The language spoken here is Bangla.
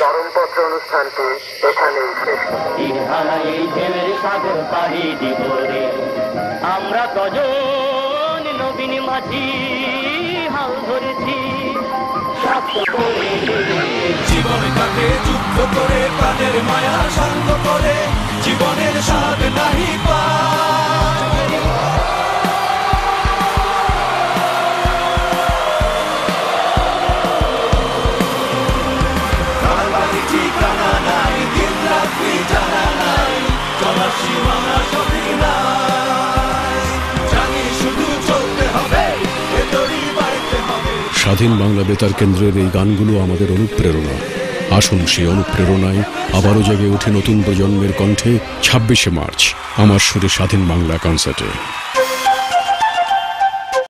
চরমপত্র অনুষ্ঠানটি এখানেই শেষ। এই ঢেউয়ের সাগর পাড়ি দিব রে, আমরা কজন নবীন মাঝি হাল ধরেছি। জীবনটাকে যুদ্ধ করে প্রাণের মায়া শান্ত করে জীবনের স্বাদ নাহি পায়। কারবারি ঠিকানা নাই, দিন রাত্রি জানা নাই, চলার সীমানা সঠিক নাই, জানি শুধু চলতে হবে, ভেতরই বাড়িতে হবে। স্বাধীন বাংলা বেতার কেন্দ্রের এই গানগুলো আমাদের অনুপ্রেরণা। আসুন সেই অনুপ্রেরণায় আবারও জেগে ওঠে নতুন প্রজন্মের কণ্ঠে 26শে মার্চ আমার সুরে স্বাধীন বাংলা কনসার্টে।